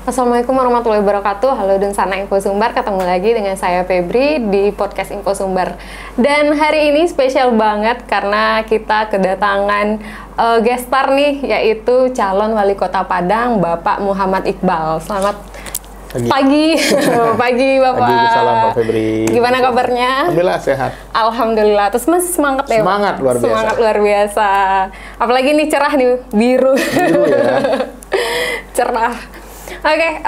Assalamualaikum warahmatullahi wabarakatuh. Halo Dunsana Info Sumbar, ketemu lagi dengan saya Febri di podcast Info Sumbar. Dan hari ini spesial banget karena kita kedatangan guest star nih, yaitu calon wali kota Padang, Bapak Muhammad Iqbal. Selamat pagi. Pagi Bapak. Pagi, salam Pak Febri. Gimana kabarnya? Alhamdullah sehat. Alhamdulillah. Terus masih semangat ya? Semangat luar biasa. Semangat luar biasa. Apalagi nih cerah nih, biru. Biru ya. Cerah. Oke,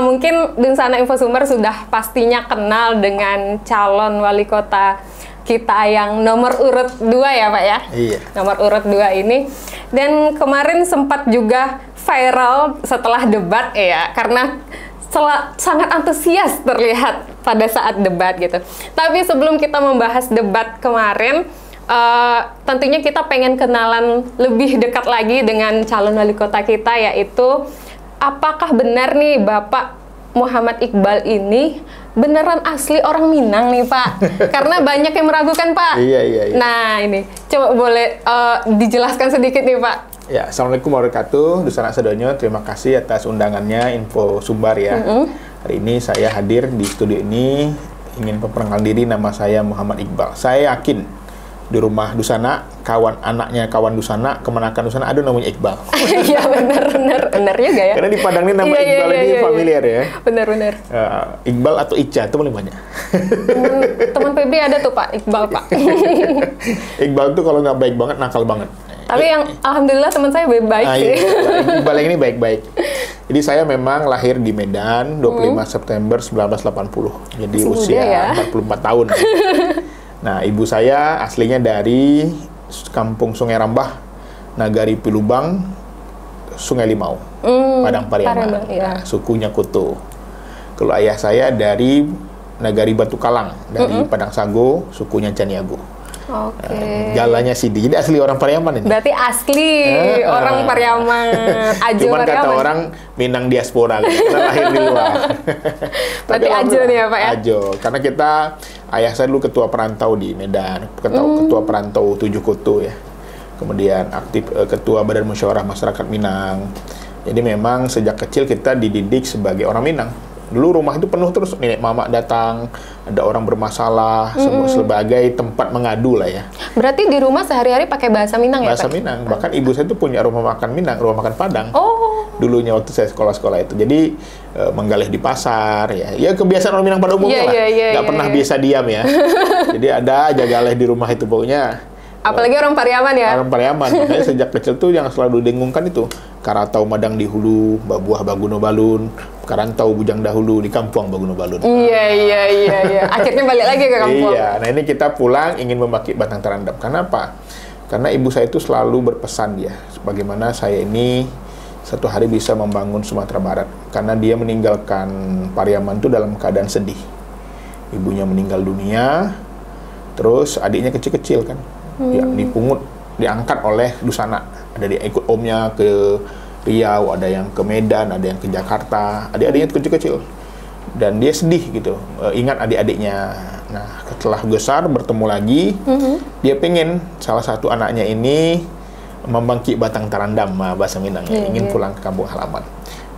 mungkin Dunsana Info Sumber sudah pastinya kenal dengan calon wali kota kita yang nomor urut 2 ya Pak ya? Iya. Nomor urut 2 ini. Dan kemarin sempat juga viral setelah debat ya, karena sangat antusias terlihat pada saat debat gitu. Tapi sebelum kita membahas debat kemarin, tentunya kita pengen kenalan lebih dekat lagi dengan calon wali kota kita, yaitu apakah benar nih Bapak Muhammad Iqbal ini beneran asli orang Minang nih Pak? Karena banyak yang meragukan Pak. Iya. Nah ini, coba boleh dijelaskan sedikit nih Pak. Ya, Assalamualaikum warahmatullahi wabarakatuh. Dusana Sedonyo, terima kasih atas undangannya Info Sumbar ya. Hari ini saya hadir di studio ini ingin memperkenalkan diri, nama saya Muhammad Iqbal. Saya yakin di rumah Dusana, anaknya kawan Dusana, kemenakan Dusana ada namanya Iqbal. Iya benar juga ya. Karena di Padang ini nama Iqbal ini familiar ya. Benar. Iqbal atau Ica itu paling banyak. Teman Febri ada tuh Pak, Iqbal Pak. Iqbal tuh kalau nggak baik banget, nakal banget. Tapi yang alhamdulillah teman saya baik sih. Iya, Iqbal yang ini baik-baik. Jadi saya memang lahir di Medan 25 September 1980. Jadi masih usia ya? 44 tahun. Nah, ibu saya aslinya dari Kampung Sungai Rambah, Nagari Pilubang, Sungai Limau, Padang Pariaman. Ya. Nah, sukunya Kutu. Kalau ayah saya dari Nagari Batu Kalang, dari Padang Sago, sukunya Caniago. Oke. Galanya Sidi. Jadi asli orang Pariaman ini. Berarti asli orang Pariaman. Ajo Cuman Pariaman. kata orang Minang diaspora, karena lahir di luar. Berarti Ajo nih ya Pak ya? Ajo. Karena ayah saya dulu ketua perantau di Medan, ketua perantau 7 Kutu ya. Kemudian aktif ketua Badan Musyawarah Masyarakat Minang. Jadi memang sejak kecil kita dididik sebagai orang Minang. Dulu rumah itu penuh terus, nenek mama datang, ada orang bermasalah, sebagai tempat mengadu lah ya. Berarti di rumah sehari-hari pakai bahasa Minang ya Bahasa Pak? Minang, bahkan ibu saya tuh punya rumah makan Minang, rumah makan Padang. Oh. Dulunya waktu saya sekolah-sekolah itu. Jadi menggalih di pasar ya kebiasaan orang Minang pada umumnya lah. Nggak pernah biasa diam ya. Jadi ada aja galih di rumah itu pokoknya. Apalagi orang Pariaman ya? Orang Pariaman. Makanya sejak kecil tuh yang selalu didengungkan itu Karatau Madang di hulu, Babuah Baguno Balun, Karantau Bujang Dahulu di Kampung Baguno Balun. Iya. Akhirnya balik lagi ke kampung. Iya. Nah ini kita pulang ingin membaki Batang Terandam. Kenapa? Karena ibu saya itu selalu berpesan dia, bagaimana saya ini satu hari bisa membangun Sumatera Barat. Karena dia meninggalkan Pariaman itu dalam keadaan sedih. Ibunya meninggal dunia, terus adiknya kecil-kecil kan. Ya, dipungut, diangkat oleh Dusana. Ada dia ikut omnya ke Riau, ada yang ke Medan, ada yang ke Jakarta. Adik-adiknya kecil-kecil. Dan dia sedih gitu, ingat adik-adiknya. Nah, setelah besar bertemu lagi, dia pengen salah satu anaknya ini membangkit Batang Terandam, bahasa Minangnya, ingin pulang ke kampung halaman.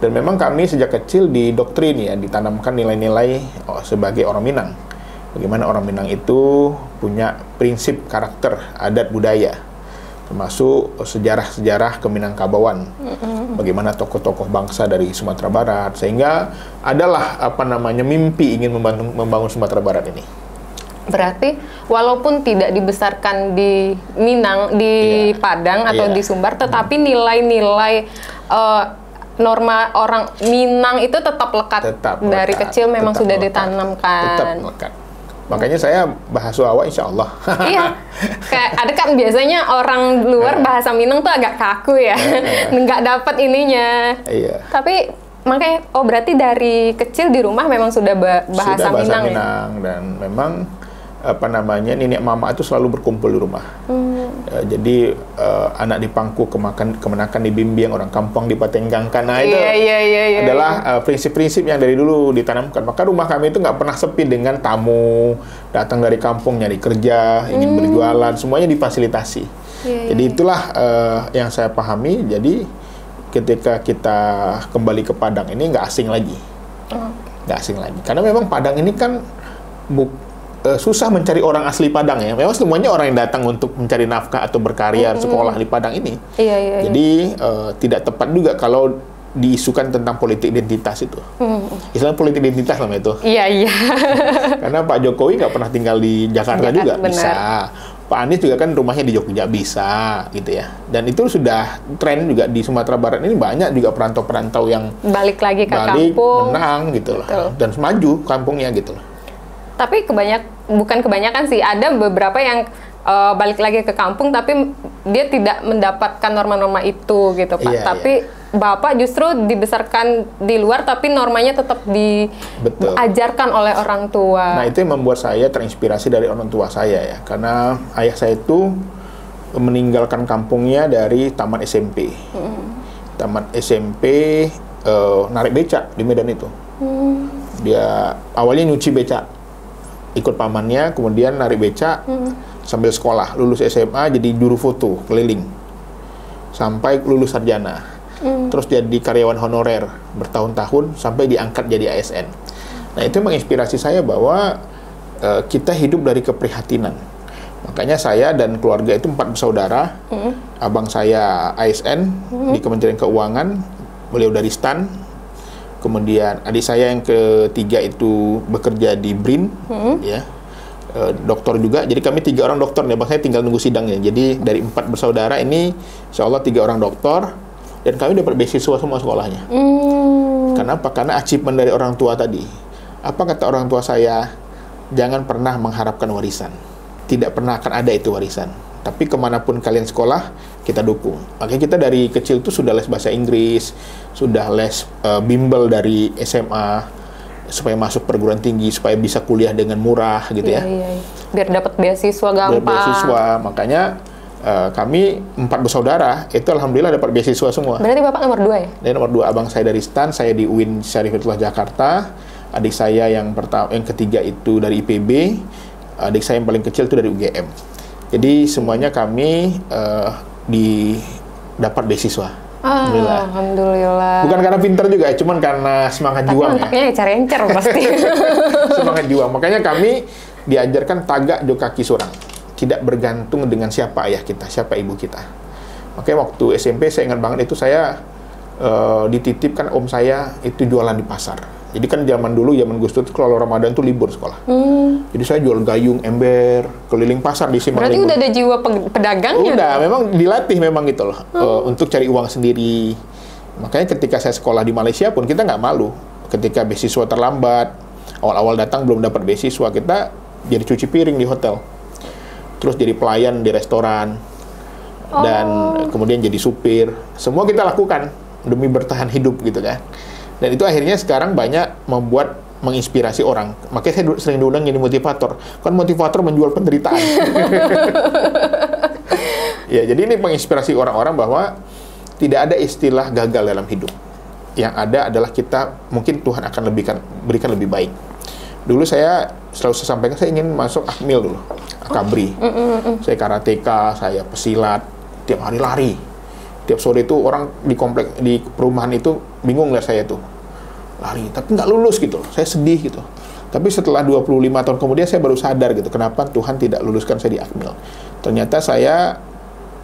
Dan memang kami sejak kecil didoktrin ya, ditanamkan nilai-nilai sebagai orang Minang. Bagaimana orang Minang itu punya prinsip karakter, adat budaya, termasuk sejarah-sejarah Keminangkabauan. Bagaimana tokoh-tokoh bangsa dari Sumatera Barat, sehingga adalah mimpi ingin membangun Sumatera Barat ini. Berarti walaupun tidak dibesarkan di Minang, di Padang atau di Sumbar, tetapi nilai-nilai norma orang Minang itu tetap lekat. Dari kecil memang sudah ditanamkan. Tetap melekat. Makanya saya bahasa Jawa insya Allah. Iya, kayak ada kan biasanya orang luar bahasa Minang tuh agak kaku ya, nggak dapat ininya. Iya. Tapi makanya, berarti dari kecil di rumah memang sudah bahasa Minang ya? Dan memang nenek mama itu selalu berkumpul di rumah. Jadi anak di pangku kemenakan dibimbing, orang kampung dipatenggangkan. Nah itu adalah prinsip-prinsip yang dari dulu ditanamkan. Maka rumah kami itu nggak pernah sepi dengan tamu datang dari kampung nyari kerja, ingin berjualan, semuanya difasilitasi. Jadi itulah yang saya pahami. Jadi ketika kita kembali ke Padang ini nggak asing lagi. Nggak asing lagi. Karena memang Padang ini kan susah mencari orang asli Padang ya. Memang semuanya orang yang datang untuk mencari nafkah atau berkarya sekolah di Padang ini. Jadi tidak tepat juga kalau diisukan tentang politik identitas itu. Istilah politik identitas namanya itu. Iya. Karena Pak Jokowi nggak pernah tinggal di Jakarta juga, benar. Bisa. Pak Anies juga kan rumahnya di Jogja, bisa gitu ya. Dan itu sudah tren juga di Sumatera Barat ini, banyak juga perantau-perantau yang balik lagi ke kampung, menang gitu loh, dan maju kampungnya gitu loh. Tapi bukan kebanyakan sih, ada beberapa yang balik lagi ke kampung tapi dia tidak mendapatkan norma-norma itu gitu Pak. Tapi Bapak justru dibesarkan di luar tapi normanya tetap diajarkan oleh orang tua. Nah, itu yang membuat saya terinspirasi dari orang tua saya ya. Karena ayah saya itu meninggalkan kampungnya dari tamat SMP. Tamat SMP narik becak di Medan itu. Dia awalnya nyuci becak. Ikut pamannya, kemudian narik becak sambil sekolah. Lulus SMA jadi juru foto keliling. Sampai lulus sarjana. Terus jadi karyawan honorer bertahun-tahun sampai diangkat jadi ASN. Nah, itu menginspirasi saya bahwa kita hidup dari keprihatinan. Makanya saya dan keluarga itu 4 bersaudara. Abang saya ASN di Kementerian Keuangan, beliau dari STAN. Kemudian adik saya yang ketiga itu bekerja di BRIN, ya, dokter juga. Jadi kami 3 orang dokter nih, abang saya tinggal nunggu sidangnya. Jadi dari 4 bersaudara ini, insya Allah 3 orang dokter. Dan kami dapat beasiswa semua sekolahnya. Kenapa? Karena achievement dari orang tua tadi. Apa kata orang tua saya? Jangan pernah mengharapkan warisan. Tidak pernah akan ada itu warisan. Tapi kemanapun kalian sekolah, kita dukung. Makanya kita dari kecil itu sudah les bahasa Inggris, sudah les bimbel dari SMA, supaya masuk perguruan tinggi, supaya bisa kuliah dengan murah gitu ya. Biar dapat beasiswa gampang. Biar beasiswa, makanya kami 4 bersaudara itu alhamdulillah dapat beasiswa semua. Berarti Bapak nomor 2 ya? Dan nomor 2 abang saya dari STAN, saya di UIN Syarif Hidayatullah Jakarta. Adik saya yang ketiga itu dari IPB. Adik saya yang paling kecil itu dari UGM. Jadi semuanya kami dapat beasiswa. Alhamdulillah. Bukan karena pintar juga, cuman karena semangat juang ya. Tapi cari encer pasti. Semangat juang. Makanya kami diajarkan tagak jo kaki surang. Tidak bergantung dengan siapa ayah kita, siapa ibu kita. Makanya waktu SMP saya ingat banget itu saya dititipkan om saya itu jualan di pasar. Jadi kan zaman Gus Dur kalau Ramadan tuh libur sekolah. Jadi saya jual gayung, ember, keliling pasar di Simpang Berarti Libur. udah ada jiwa pedagangnya? Udah, memang dilatih memang gitu loh, untuk cari uang sendiri. Makanya ketika saya sekolah di Malaysia pun kita nggak malu. Ketika beasiswa terlambat, awal-awal datang belum dapat beasiswa, kita jadi cuci piring di hotel. Terus jadi pelayan di restoran, dan kemudian jadi supir. Semua kita lakukan demi bertahan hidup gitu kan. Dan itu akhirnya sekarang banyak menginspirasi orang. Makanya saya sering diundang jadi motivator. Kan motivator menjual penderitaan. Ya, jadi ini menginspirasi orang-orang bahwa tidak ada istilah gagal dalam hidup. Yang ada adalah kita, mungkin Tuhan akan berikan lebih baik. Dulu saya selalu sampaikan, saya ingin masuk Akmil dulu. Akabri. Saya karateka, saya pesilat, tiap hari lari. Tiap sore itu orang di perumahan itu bingung lihat saya tuh. Lari, tapi nggak lulus gitu. Saya sedih gitu. Tapi setelah 25 tahun kemudian saya baru sadar gitu, kenapa Tuhan tidak luluskan saya di Akmil. Ternyata saya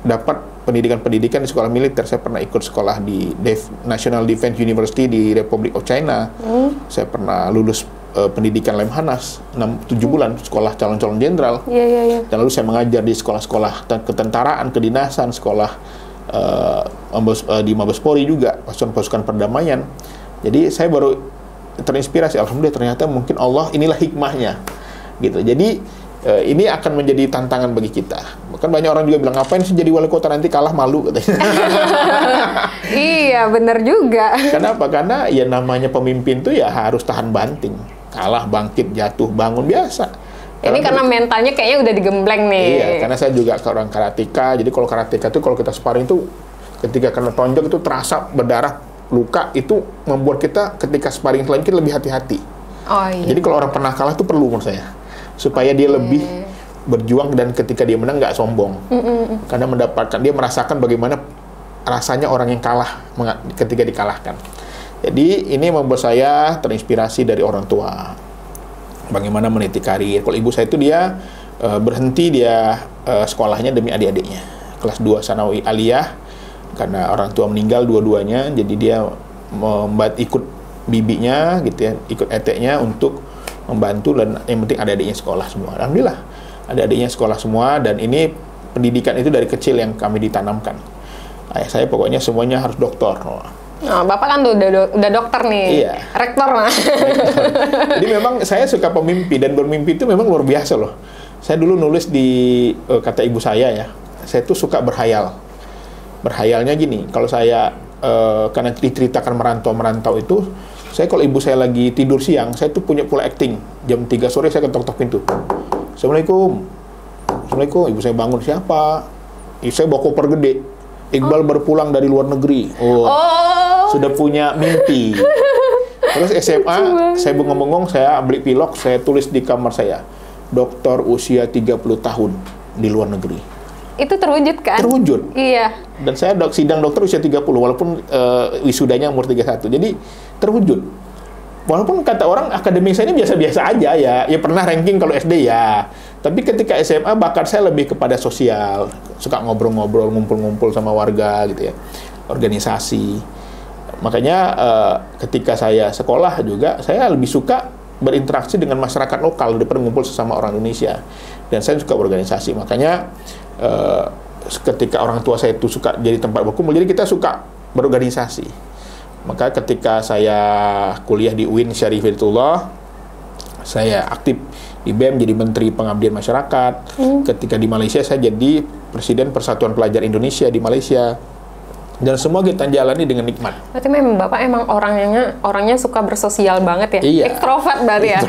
dapat pendidikan di sekolah militer. Saya pernah ikut sekolah di National Defense University di Republic of China. Saya pernah lulus pendidikan Lemhanas 7 bulan, sekolah calon-calon jenderal. Dan lalu saya mengajar di sekolah-sekolah ketentaraan, kedinasan, sekolah di Mabes Polri juga, pasukan perdamaian. Jadi saya baru terinspirasi, alhamdulillah ternyata mungkin Allah inilah hikmahnya gitu. Jadi ini akan menjadi tantangan bagi kita. Bahkan banyak orang juga bilang, ngapain sih jadi wali kota, nanti kalah malu katanya. Iya, benar juga. Kenapa? Karena ya namanya pemimpin tuh ya harus tahan banting. Kalah, bangkit, jatuh, bangun, biasa. Ini karena mentalnya kayaknya udah digembleng nih. Iya, karena saya juga orang karateka. Jadi kalau karateka tuh kalau kita sparring tuh ketika kena tonjok itu terasa berdarah, luka, itu membuat kita ketika sparring selanjutnya lebih hati-hati. Jadi kalau orang pernah kalah tuh perlu menurut saya, supaya dia lebih berjuang dan ketika dia menang nggak sombong. Karena dia merasakan bagaimana rasanya orang yang kalah ketika dikalahkan. Jadi ini membuat saya terinspirasi dari orang tua. Bagaimana meniti karir. Kalau ibu saya itu dia berhenti sekolahnya demi adik-adiknya. Kelas 2 Sanawi Aliyah, karena orang tua meninggal dua-duanya, jadi dia ikut bibinya gitu ya, ikut eteknya untuk membantu, dan yang penting adik-adiknya sekolah semua. Alhamdulillah, adik-adiknya sekolah semua, dan ini pendidikan itu dari kecil yang kami ditanamkan. Ayah saya pokoknya semuanya harus doktor. Nah, Bapak kan udah dokter nih, iya. Rektor lah. Jadi memang saya suka pemimpi, dan bermimpi itu memang luar biasa loh. Saya dulu nulis di kata ibu saya ya, saya tuh suka berhayal. Berhayalnya gini, kalau saya karena diceritakan merantau itu, saya kalau ibu saya lagi tidur siang, saya tuh punya pola acting. Jam 3 sore saya ketok-ketok pintu. Assalamualaikum. Assalamualaikum. Ibu saya bangun, siapa? Ibu saya bawa koper gede. Iqbal berpulang dari luar negeri. Sudah punya mimpi. Terus SMA, saya bengong-bengong, saya beli pilok, saya tulis di kamar saya, dokter usia 30 tahun di luar negeri. Itu terwujud kan? Terwujud. Iya. Dan saya sidang dokter usia 30, walaupun wisudanya umur 31. Jadi terwujud. Walaupun kata orang akademik saya ini biasa-biasa aja ya. Ya pernah ranking kalau SD ya. Tapi ketika SMA bakat saya lebih kepada sosial. Suka ngobrol-ngobrol, ngumpul-ngumpul sama warga gitu ya. Organisasi. Makanya ketika saya sekolah juga, saya lebih suka berinteraksi dengan masyarakat lokal daripada ngumpul sesama orang Indonesia. Dan saya suka berorganisasi. Makanya ketika orang tua saya itu suka jadi tempat berkumpul, jadi kita suka berorganisasi. Maka ketika saya kuliah di UIN Syarif Hidayatullah, saya aktif di BEM jadi Menteri Pengabdian Masyarakat. Ketika di Malaysia saya jadi Presiden Persatuan Pelajar Indonesia di Malaysia. Dan semua kita jalani dengan nikmat. Berarti memang Bapak emang orangnya suka bersosial banget ya? Iya. Ekstrovert berarti ya?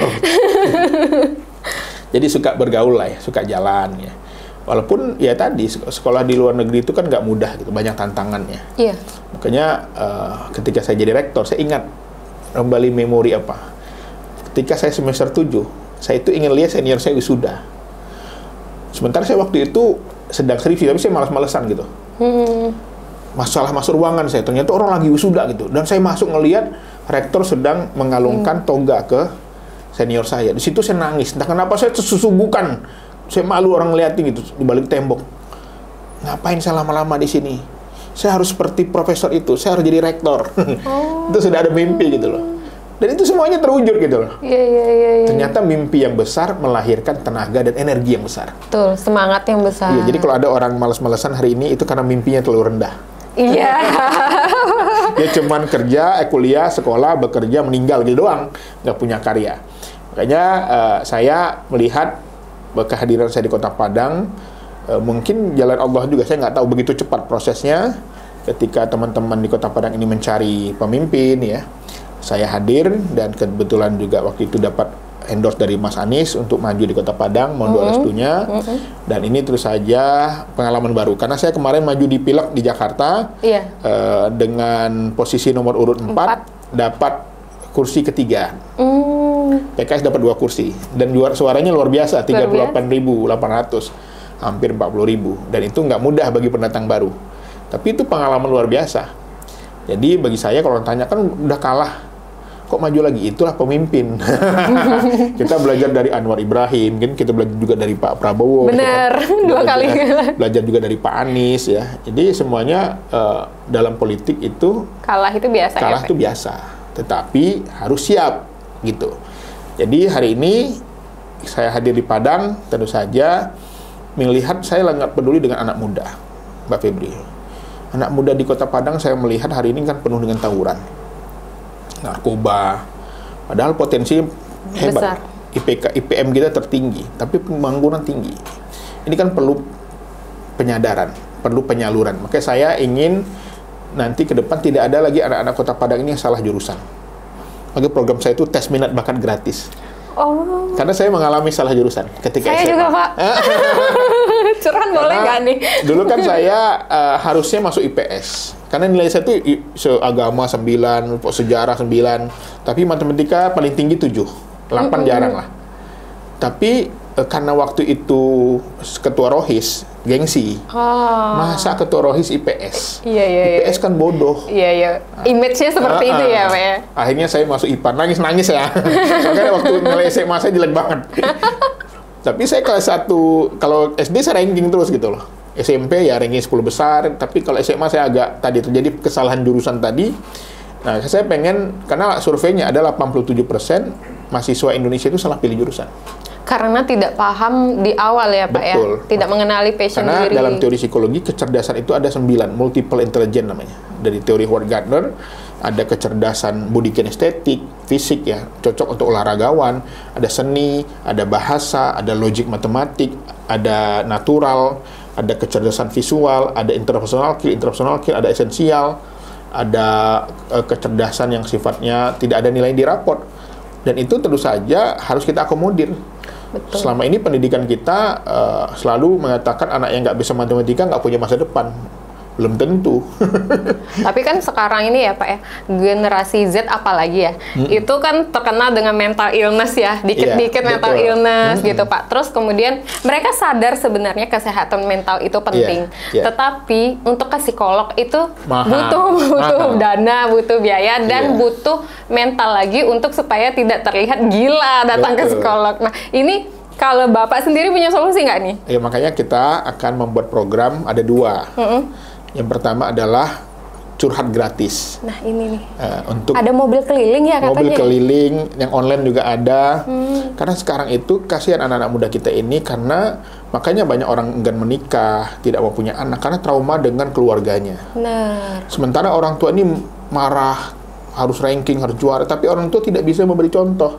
Jadi suka bergaul lah ya, suka jalan ya. Walaupun ya tadi sekolah di luar negeri itu kan nggak mudah gitu, banyak tantangannya. Iya. Makanya ketika saya jadi rektor, saya ingat kembali memori apa. Ketika saya semester 7, saya itu ingin lihat senior saya wisuda. Sementara saya waktu itu sedang skripsi, tapi saya malas-malesan gitu. Masalah masuk ruangan saya, ternyata orang lagi wisuda gitu. Dan saya masuk ngelihat rektor sedang mengalungkan toga ke senior saya. Di situ saya nangis. Entah kenapa saya tersusugukan. Saya malu orang ngeliatin gitu di balik tembok. Ngapain saya lama-lama di sini? Saya harus seperti profesor itu. Saya harus jadi rektor. Itu sudah ada mimpi gitu loh. Dan itu semuanya terwujud gitu loh. Iya. Ternyata mimpi yang besar melahirkan tenaga dan energi yang besar. Betul, semangat yang besar. Iya, jadi kalau ada orang malas-malesan hari ini, itu karena mimpinya terlalu rendah. Iya. Dia cuman kerja, kuliah, sekolah, bekerja, meninggal gitu doang, nggak punya karya. Makanya saya melihat kehadiran saya di Kota Padang, mungkin jalan Allah juga, saya nggak tahu begitu cepat prosesnya. Ketika teman-teman di Kota Padang ini mencari pemimpin ya, saya hadir, dan kebetulan juga waktu itu dapat endorse dari Mas Anies untuk maju di Kota Padang, mohon doa restunya. Dan ini terus saja pengalaman baru, karena saya kemarin maju di Pilek di Jakarta, dengan posisi nomor urut 4, dapat kursi ketiga. PKS dapat 2 kursi, dan suaranya luar biasa, 38.800, hampir 40.000, dan itu nggak mudah bagi pendatang baru. Tapi itu pengalaman luar biasa. Jadi bagi saya kalau tanya, kan udah kalah, kok maju lagi? Itulah pemimpin. Kita belajar dari Anwar Ibrahim, kan kita belajar juga dari Pak Prabowo. Benar, 2 kali. Belajar juga dari Pak Anies ya. Jadi semuanya dalam politik itu kalah itu biasa. Kalah itu biasa, tetapi harus siap gitu. Jadi hari ini saya hadir di Padang, tentu saja melihat, saya sangat peduli dengan anak muda, Mbak Febri. Anak muda di Kota Padang saya melihat hari ini kan penuh dengan tawuran, narkoba, padahal potensi hebat. Besar. IPM kita tertinggi, tapi pengangguran tinggi. Ini kan perlu penyadaran, perlu penyaluran. Makanya saya ingin nanti ke depan tidak ada lagi anak-anak Kota Padang ini yang salah jurusan. Maka program saya itu tes minat bakat gratis. Karena saya mengalami salah jurusan ketika saya SMA. juga, Pak. Curhat boleh nggak nih? Dulu kan saya harusnya masuk IPS. Karena nilai saya itu agama 9, sejarah 9, tapi matematika paling tinggi 7. 8 jarang lah. Tapi karena waktu itu Ketua Rohis gengsi. Oh. Masa ketua rohis IPS? Iya. IPS kan bodoh. Iya. Image-nya seperti itu ya, Pak ya. Akhirnya saya masuk IPA, nangis ya. Makanya waktu nilai SMA saya jelek banget. Tapi saya kelas 1, kalau SD saya ranking terus gitu loh. SMP ya ranking 10 besar, tapi kalau SMA saya agak tadi terjadi kesalahan jurusan tadi. Nah, saya pengen, karena surveinya ada 87% mahasiswa Indonesia itu salah pilih jurusan. Karena tidak paham di awal ya, Pak. Betul. Ya? Tidak mengenali passion Karena diri. dalam teori psikologi, kecerdasan itu ada 9, multiple intelligence namanya. Dari teori Howard Gardner, ada kecerdasan body kinestetik, fisik ya, cocok untuk olahragawan, ada seni, ada bahasa, ada logik matematik, ada natural, ada kecerdasan visual, ada interpersonal skill, ada esensial, ada kecerdasan yang sifatnya tidak ada nilai di raport. Dan itu tentu saja harus kita akomodir. Betul. Selama ini pendidikan kita selalu mengatakan anak yang nggak bisa matematika nggak punya masa depan. Belum tentu. Tapi kan sekarang ini ya Pak ya, generasi Z apalagi ya, itu kan terkenal dengan mental illness ya, dikit-dikit mental illness gitu Pak. Terus kemudian mereka sadar sebenarnya kesehatan mental itu penting. Tetapi untuk ke psikolog itu butuh dana, butuh biaya, dan butuh mental lagi untuk supaya tidak terlihat gila datang ke psikolog. Nah ini kalau Bapak sendiri punya solusi nggak nih? Ya makanya kita akan membuat program, ada 2. Yang pertama adalah curhat gratis. Nah ini nih. Untuk ada mobil keliling ya katanya. Mobil keliling, yang online juga ada. Karena sekarang itu kasihan anak-anak muda kita ini, karena makanya banyak orang enggan menikah, tidak mau punya anak, karena trauma dengan keluarganya. Benar. Sementara orang tua ini marah, harus ranking, harus juara, tapi orang tua tidak bisa memberi contoh.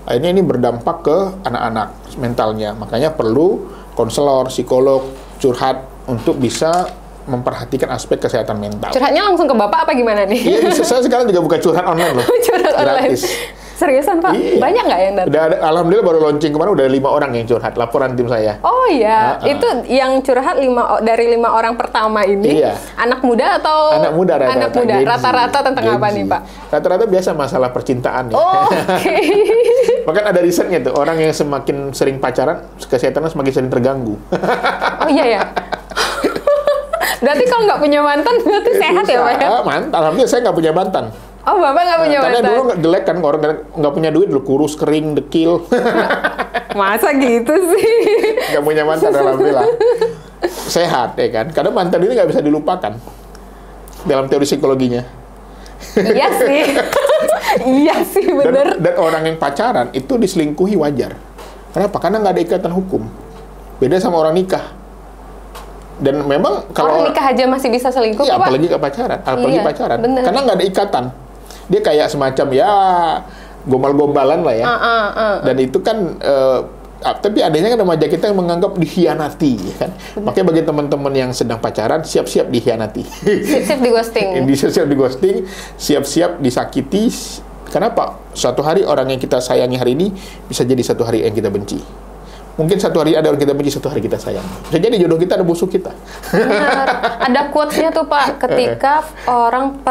Akhirnya ini berdampak ke anak-anak mentalnya. Makanya perlu konselor, psikolog, curhat untuk bisa memperhatikan aspek kesehatan mental. Curhatnya langsung ke Bapak apa gimana nih? Iya, bisa. Saya sekarang juga buka curhat online loh. Curhat online. Seriusan Pak? Iya. Banyak nggak yang datang? Udah ada, alhamdulillah baru launching kemarin udah 5 orang yang curhat, laporan tim saya. Oh iya, itu yang curhat dari 5 orang pertama ini. Iya. Anak muda atau? Anak muda rata-rata. Anak muda. Rata-rata tentang apa nih Pak? Rata-rata biasa masalah percintaan ya. Oh, oke. Bahkan ada risetnya tuh, orang yang semakin sering pacaran, kesehatannya semakin sering terganggu. Oh iya ya. Berarti kalau nggak punya mantan berarti sehat ya Pak ya? Mantan, alhamdulillah saya nggak punya mantan. Oh Bapak nggak punya mantan? Karena dulu jelek kan, orang nggak punya duit, dulu kurus, kering, dekil. Masa gitu sih? Nggak punya mantan, alhamdulillah. Sehat ya kan, karena mantan ini nggak bisa dilupakan dalam teori psikologinya. Iya sih. Iya sih, bener. Dan orang yang pacaran itu diselingkuhi wajar. Kenapa? Karena nggak ada ikatan hukum. Beda sama orang nikah. Dan memang kalau orang nikah aja masih bisa selingkuh, iya, Pak. apalagi ke pacaran, apalagi pacaran. Bener. Karena nggak ada ikatan. Dia kayak semacam ya gombal-gombalan lah ya. Dan itu kan tapi adanya kan remaja kita yang menganggap dikhianati, ya kan. Makanya bagi teman-teman yang sedang pacaran, siap-siap dikhianati. Siap-siap di ghosting. Siap-siap di ghosting, siap-siap disakiti. Kenapa? Suatu hari orang yang kita sayangi hari ini bisa jadi satu hari yang kita benci. Mungkin satu hari ada orang kita benci, satu hari kita sayang. Bisa jadi jodoh kita ada musuh kita. Benar. Ada quotes-nya tuh Pak, ketika orang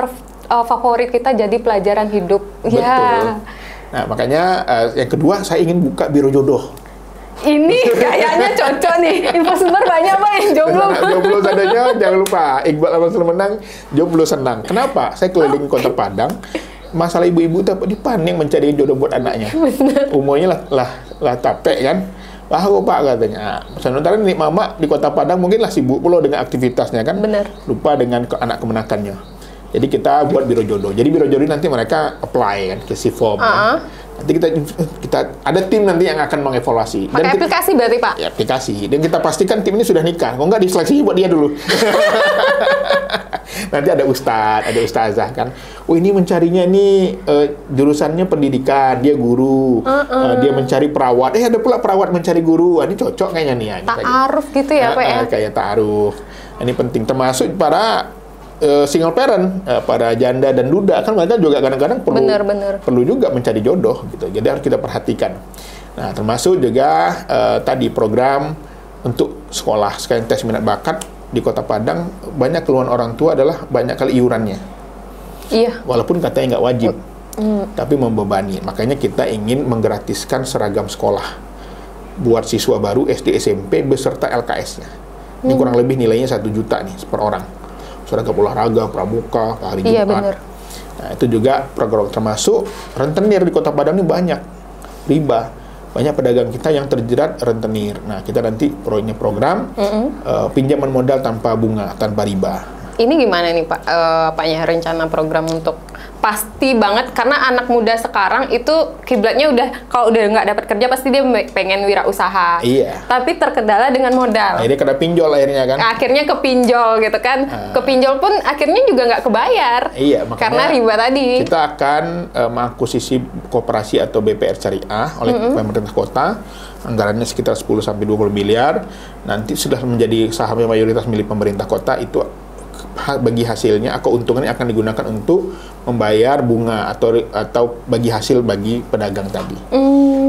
favorit kita jadi pelajaran hidup. Betul. Ya. Nah, makanya yang kedua, saya ingin buka biro jodoh. Ini kayaknya cocok nih. Info-sumber banyak Pak yang jomblo. Jomblo sadanya, jangan lupa. Iqbal Al-Mansur menang, jomblo senang. Kenapa? Saya keliling Kota Padang. Masalah ibu-ibu dapat dipaning mencari jodoh buat anaknya. Umurnya lah capek kan. Tahu Pak katanya. Sementara nih mama di Kota Padang mungkinlah sibuk pula dengan aktivitasnya kan. Bener. Lupa dengan anak kemenakannya. Jadi kita buat biro jodoh. Jadi biro jodoh nanti mereka apply kan, isi form. Kan. Nanti kita ada tim nanti yang akan mengevaluasi. Pakai aplikasi berarti Pak? Ya, aplikasi. Dan kita pastikan tim ini sudah nikah. Kalau nggak diseleksi buat dia dulu. Nanti ada ustadz, ada ustazah kan. Oh ini mencarinya ini jurusannya pendidikan, dia guru. Dia mencari perawat. Ada pula perawat mencari guru. Ini cocok kayaknya nih. Ta'aruf gitu ya Pak ya? Kayak ta'aruf. Ini penting. Termasuk para single parent, para janda dan duda kan mereka juga kadang-kadang perlu juga mencari jodoh gitu. Jadi harus kita perhatikan. Nah, termasuk juga tadi program untuk sekolah sekalian tes minat bakat di Kota Padang. Banyak keluhan orang tua adalah banyak kali iurannya. Iya. Walaupun katanya nggak wajib, tapi membebani. Makanya kita ingin menggratiskan seragam sekolah buat siswa baru SD SMP beserta LKS-nya. Ini kurang lebih nilainya 1 juta nih per orang. Seragam olahraga, pramuka, hari Iya, Jumat. bener. Nah, itu juga program termasuk rentenir di Kota Padang ini banyak riba. Banyak pedagang kita yang terjerat rentenir. Nah, kita nanti punya program pinjaman modal tanpa bunga, tanpa riba. Ini gimana nih Pak, Paknya rencana program untuk pasti banget karena anak muda sekarang itu kiblatnya udah kalau udah nggak dapat kerja pasti dia pengen wirausaha. Iya. Tapi terkendala dengan modal. Akhirnya kena pinjol akhirnya kan. Akhirnya kepinjol gitu kan. Kepinjol pun akhirnya juga nggak kebayar. Iya, makanya karena riba tadi. Kita akan mengakuisisi koperasi atau BPR Syariah oleh pemerintah kota. Anggarannya sekitar 10 sampai 20 miliar. Nanti sudah menjadi sahamnya mayoritas milik pemerintah kota, itu bagi hasilnya keuntungannya akan digunakan untuk membayar bunga atau bagi hasil bagi pedagang tadi.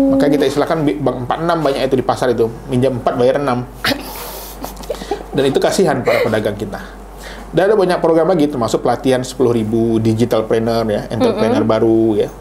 Maka kita istilahkan bank 46 banyak itu di pasar itu, minjam 4 bayar 6. Dan itu kasihan para pedagang kita. Dan ada banyak program lagi termasuk pelatihan 10.000 digitalpreneur ya, entrepreneur baru ya.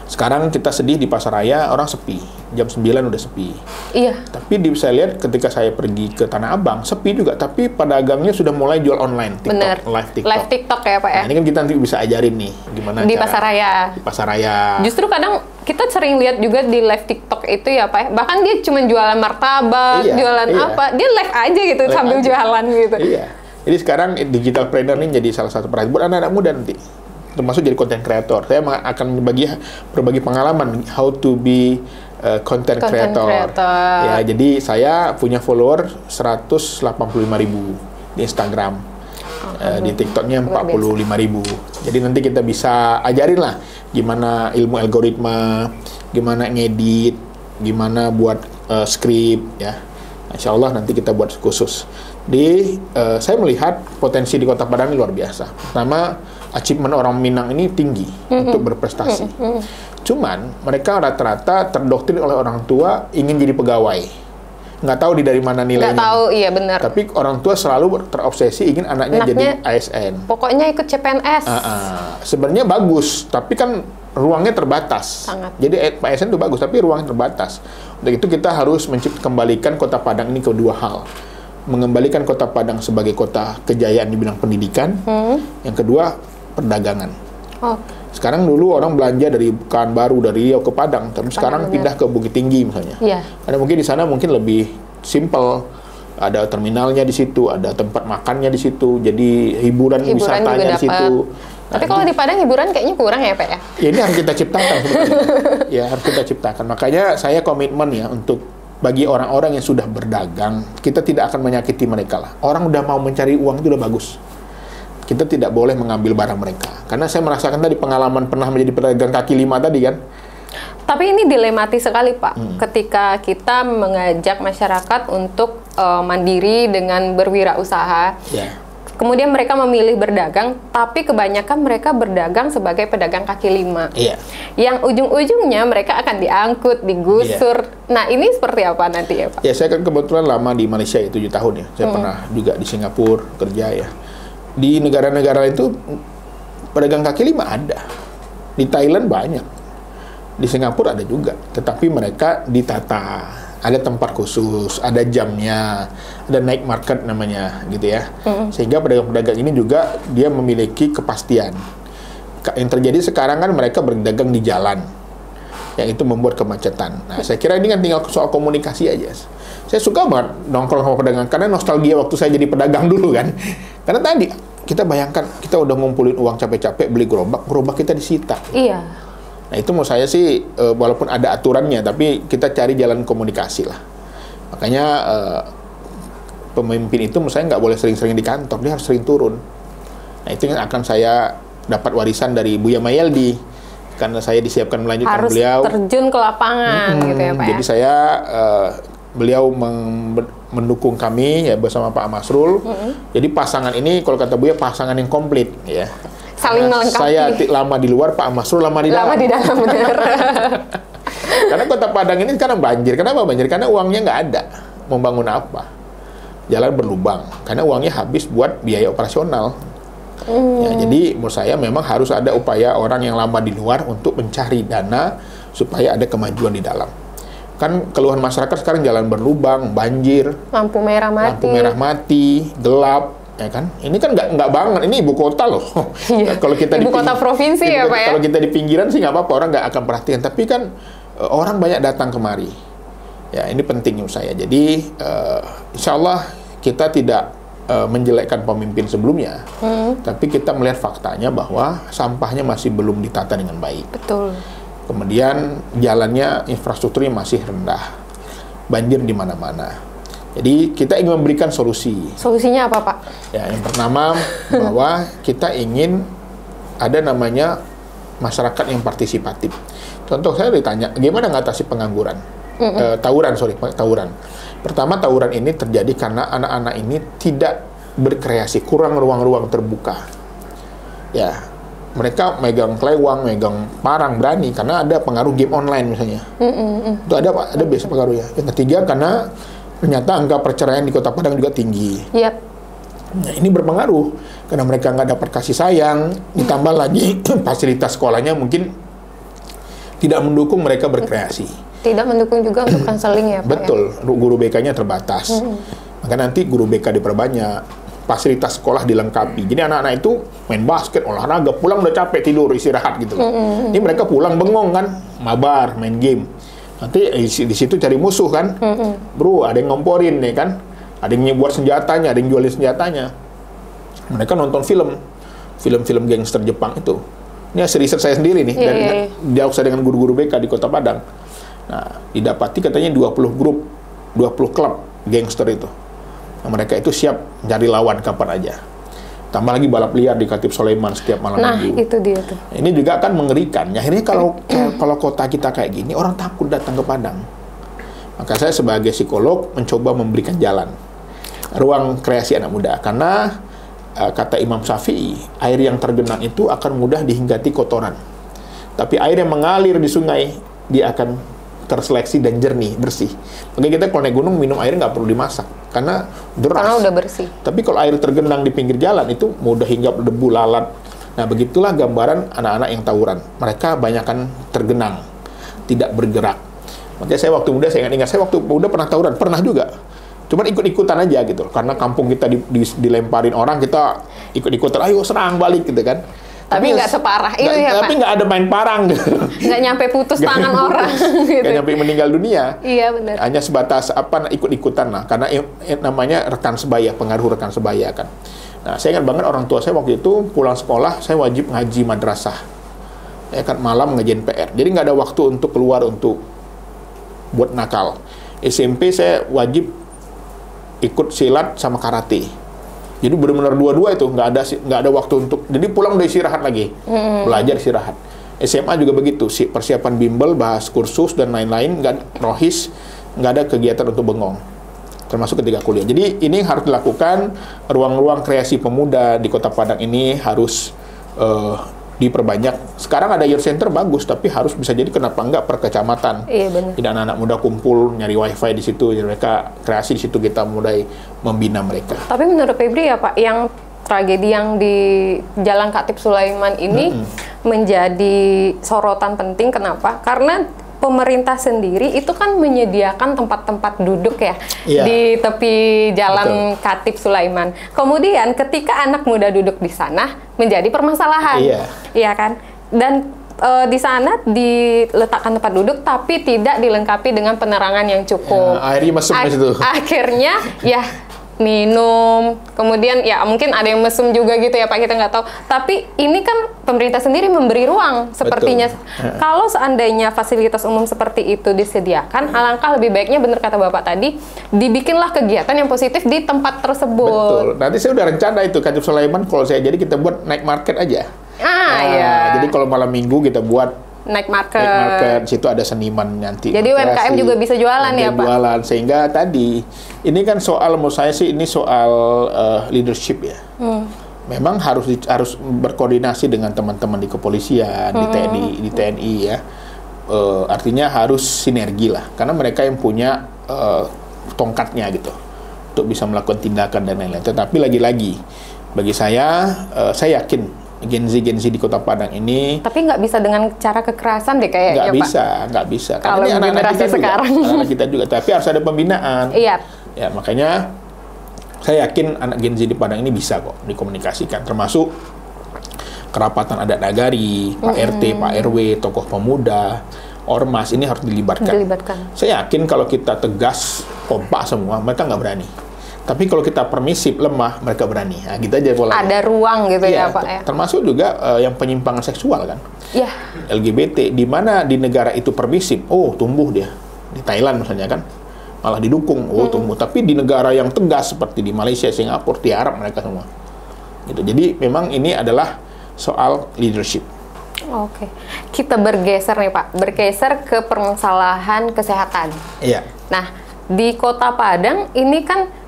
Sekarang kita sedih di Pasaraya orang sepi. Jam 9 udah sepi. Iya. Tapi saya lihat ketika saya pergi ke Tanah Abang, sepi juga. Tapi pedagangnya sudah mulai jual online. TikTok, Bener. live TikTok. Live TikTok ya Pak ya? Nah, ini kan kita nanti bisa ajarin nih gimana Di cara Pasaraya. di Pasaraya. Justru kadang kita sering lihat juga di live TikTok itu ya Pak ya. Bahkan dia cuma jualan martabak, Iya, jualan iya. apa. Dia live aja gitu Live sambil aja. jualan gitu. Iya. Jadi sekarang digitalpreneur ini jadi salah satu perhatian buat anak-anak muda nanti. Termasuk jadi content creator. Saya akan berbagi pengalaman how to be content creator. Ya, jadi saya punya follower 185.000 di Instagram. Di TikToknya 45.000. Jadi nanti kita bisa ajarin lah gimana ilmu algoritma, gimana ngedit, gimana buat skrip ya. Insya Allah nanti kita buat khusus. Saya melihat potensi di Kota Padang ini luar biasa. Pertama, achievement orang Minang ini tinggi untuk berprestasi. Cuman mereka rata-rata terdoktrin oleh orang tua ingin jadi pegawai. Nggak tahu dari mana nilainya. Nggak tahu, iya benar. Tapi orang tua selalu terobsesi ingin anaknya jadi ASN. Pokoknya ikut CPNS. Sebenarnya bagus, tapi kan ruangnya terbatas. Sangat. Jadi ASN itu bagus, tapi ruangnya terbatas. Untuk itu kita harus kembalikan Kota Padang ini ke dua hal. Mengembalikan Kota Padang sebagai kota kejayaan di bidang pendidikan. Yang kedua, perdagangan. Sekarang dulu orang belanja dari Pekanbaru, dari Riau ke Padang, tapi sekarang pindah ke Bukit Tinggi misalnya. Karena mungkin di sana mungkin lebih simple. Ada terminalnya di situ, ada tempat makannya di situ, jadi hiburan wisatanya di situ. Tapi kalau di Padang hiburan kayaknya kurang ya Pak ya? Ya ini harus kita ciptakan sebenarnya. Ya harus kita ciptakan. Makanya saya komitmen ya untuk bagi orang-orang yang sudah berdagang, kita tidak akan menyakiti mereka lah. Orang udah mau mencari uang itu udah bagus. Kita tidak boleh mengambil barang mereka. Karena saya merasakan tadi pengalaman pernah menjadi pedagang kaki lima tadi kan. Tapi ini dilematis sekali Pak, ketika kita mengajak masyarakat untuk mandiri dengan berwirausaha. Kemudian mereka memilih berdagang, tapi kebanyakan mereka berdagang sebagai pedagang kaki lima. Yang ujung-ujungnya mereka akan diangkut, digusur. Nah ini seperti apa nanti ya Pak? Ya saya kan kebetulan lama di Malaysia ya, 7 tahun ya. Saya pernah juga di Singapura kerja ya. Di negara-negara itu pedagang kaki lima ada. Di Thailand banyak. Di Singapura ada juga. Tetapi mereka ditata. Ada tempat khusus, ada jamnya, ada night market namanya gitu ya. Sehingga pedagang-pedagang ini juga dia memiliki kepastian. Yang terjadi sekarang kan mereka berdagang di jalan. Yang itu membuat kemacetan. Nah, saya kira ini kan tinggal soal komunikasi aja. Saya suka banget nongkrong sama pedagang karena nostalgia waktu saya jadi pedagang dulu kan. Karena tadi kita bayangkan kita udah ngumpulin uang capek-capek beli gerobak kita disita. Iya. Nah itu menurut saya sih walaupun ada aturannya, tapi kita cari jalan komunikasi lah. Makanya pemimpin itu menurut saya nggak boleh sering-sering di kantor, dia harus sering turun. Nah itu yang akan saya dapat warisan dari Buya Mayeldi, karena saya disiapkan melanjutkan harus beliau. Harus terjun ke lapangan gitu ya Pak. Jadi saya beliau mendukung kami ya bersama Pak Masrul. Jadi pasangan ini kalau kata Buya pasangan yang komplit ya. Saling melengkapi. Saya lama di luar, Pak Masrul lama di dalam. Lama di dalam, benar. Karena Kota Padang ini sekarang banjir. Kenapa banjir? Karena uangnya nggak ada. Mau bangun apa? Jalan berlubang. Karena uangnya habis buat biaya operasional. Ya, jadi menurut saya memang harus ada upaya orang yang lama di luar untuk mencari dana supaya ada kemajuan di dalam. Kan keluhan masyarakat sekarang jalan berlubang, banjir, Lampu lampu merah mati, gelap, ya kan? Ini kan nggak banget. Ini ibu kota loh. Iya. Kalau kita Ibu kota provinsi ya, Pak ya? Kalau kita di pinggiran sih nggak apa-apa, orang nggak akan perhatian. Tapi kan orang banyak datang kemari. Ya, ini penting menurut saya. Jadi, insya Allah kita tidak menjelekkan pemimpin sebelumnya, tapi kita melihat faktanya bahwa sampahnya masih belum ditata dengan baik. Betul. Kemudian jalannya, infrastrukturnya masih rendah, banjir di mana-mana. Jadi kita ingin memberikan solusi. Solusinya apa, Pak? Ya, yang pertama bahwa kita ingin ada namanya masyarakat yang partisipatif. Contoh saya ditanya, gimana ngatasi pengangguran? Tawuran. Pertama, tawuran ini terjadi karena anak-anak ini tidak berkreasi, kurang ruang-ruang terbuka. Ya, mereka megang kelewang, megang parang, berani karena ada pengaruh game online misalnya. Itu ada biasa pengaruhnya. Yang ketiga, karena ternyata angka perceraian di Kota Padang juga tinggi. Yap. Nah, ini berpengaruh karena mereka nggak dapat kasih sayang, ditambah lagi fasilitas sekolahnya mungkin tidak mendukung mereka berkreasi. Tidak mendukung juga untuk konseling ya, Pak? Betul, guru BK-nya terbatas. Maka nanti guru BK diperbanyak, fasilitas sekolah dilengkapi. Jadi anak-anak itu main basket, olahraga, pulang udah capek, tidur, istirahat gitu. Ini mereka pulang bengong kan, mabar, main game. Nanti di situ cari musuh kan. Bro, ada yang ngomporin nih kan. Ada yang buat senjatanya, ada yang jualin senjatanya. Mereka nonton film-film gangster Jepang itu. Ini hasil riset saya sendiri nih, dialog saya dengan guru-guru BK di Kota Padang. Nah, didapati katanya 20 grup, 20 klub gangster itu. Nah, mereka itu siap mencari lawan kapan aja. Tambah lagi balap liar di Khatib Sulaiman setiap malam minggu. Nah, itu dia tuh. Ini juga akan mengerikan. Akhirnya kalau kota kita kayak gini, orang takut datang ke Padang. Maka saya sebagai psikolog mencoba memberikan jalan, ruang kreasi anak muda. Karena kata Imam Syafi'i, air yang tergenang itu akan mudah dihinggati kotoran. Tapi air yang mengalir di sungai, dia akan terseleksi dan jernih, bersih. Makanya kita kalau naik gunung minum air nggak perlu dimasak karena deras. Karena udah bersih. Tapi kalau air tergenang di pinggir jalan itu mudah hinggap debu, lalat. Nah, begitulah gambaran anak-anak yang tawuran. Mereka banyakkan tergenang, tidak bergerak. Makanya saya waktu muda, saya ingat saya waktu muda pernah tawuran, pernah juga. Cuman ikut-ikutan aja gitu. Karena kampung kita dilemparin orang, kita ikut-ikutan, ayo serang balik gitu kan. Tapi nggak separah itu ya, Pak? Tapi nggak ada main parang. Nggak nyampe putus tangan orang. Gitu. Nggak nyampe meninggal dunia. Iya, benar. Hanya sebatas ikut-ikutan lah. Karena namanya rekan sebaya, pengaruh rekan sebaya kan. Nah, saya ingat banget orang tua saya waktu itu pulang sekolah, saya wajib ngaji madrasah. Ya kan, malam ngajain PR. Jadi nggak ada waktu untuk keluar untuk buat nakal. SMP saya wajib ikut silat sama karate. Jadi benar-benar dua-dua itu nggak ada waktu untuk. Jadi pulang udah istirahat lagi, belajar istirahat. SMA juga begitu, persiapan bimbel, bahas kursus dan lain-lain, nggak rohis, nggak ada kegiatan untuk bengong, termasuk ketika kuliah. Jadi ini harus dilakukan, ruang-ruang kreasi pemuda di Kota Padang ini harus diperbanyak. Sekarang ada youth center bagus, tapi harus bisa jadi kenapa enggak per kecamatan. Iya, benar. Tidak anak-anak muda kumpul nyari wifi di situ, jadi mereka kreasi di situ, kita mulai membina mereka. Tapi menurut Febri ya, Pak, yang tragedi yang di Jalan Khatib Sulaiman ini menjadi sorotan penting. Kenapa? Karena pemerintah sendiri itu kan menyediakan tempat-tempat duduk ya, di tepi Jalan Khatib Sulaiman. Kemudian ketika anak muda duduk di sana menjadi permasalahan, iya kan? Dan di sana diletakkan tempat duduk tapi tidak dilengkapi dengan penerangan yang cukup. Airnya mesum di situ. Akhirnya ya minum, kemudian ya mungkin ada yang mesum juga gitu ya Pak, kita nggak tahu. Tapi ini kan pemerintah sendiri memberi ruang sepertinya. Kalau seandainya fasilitas umum seperti itu disediakan, alangkah lebih baiknya, benar kata Bapak tadi, dibikinlah kegiatan yang positif di tempat tersebut. Betul. Nanti saya udah rencana itu Khatib Sulaiman, kalau saya jadi kita buat night market aja. Iya. Jadi kalau malam minggu kita buat night market, situ ada seniman nanti. Jadi UMKM juga bisa jualan ya Pak? Jualan, sehingga tadi ini kan soal, menurut saya sih ini soal leadership ya. Memang harus berkoordinasi dengan teman-teman di kepolisian, di TNI ya. Artinya harus sinergi lah, karena mereka yang punya tongkatnya gitu untuk bisa melakukan tindakan dan lain-lain. Tetapi lagi-lagi bagi saya yakin Gen Z di Kota Padang ini. Tapi nggak bisa dengan cara kekerasan deh kayaknya, Pak. Nggak bisa. Kalau Karena ini anak-anak generasi kita sekarang. juga, anak kita juga. Tapi harus ada pembinaan. Iya. Ya, makanya saya yakin anak Gen Z di Padang ini bisa kok dikomunikasikan, termasuk kerapatan adat nagari, Pak RT, Pak RW, tokoh pemuda, ormas ini harus dilibatkan. Saya yakin kalau kita tegas, kompak semua, mereka nggak berani. Tapi kalau kita permisif, lemah, mereka berani. Nah, gitu aja polanya. Ada ruang gitu ya, Pak ya. Termasuk juga yang penyimpangan seksual kan. Iya. LGBT, di mana di negara itu permisif, tumbuh dia. Di Thailand misalnya kan, malah didukung, tumbuh. Tapi di negara yang tegas seperti di Malaysia, Singapura, tiarap mereka semua. Gitu. Jadi memang ini adalah soal leadership. Oke. Kita bergeser nih Pak, bergeser ke permasalahan kesehatan. Iya. Nah, di Kota Padang ini kan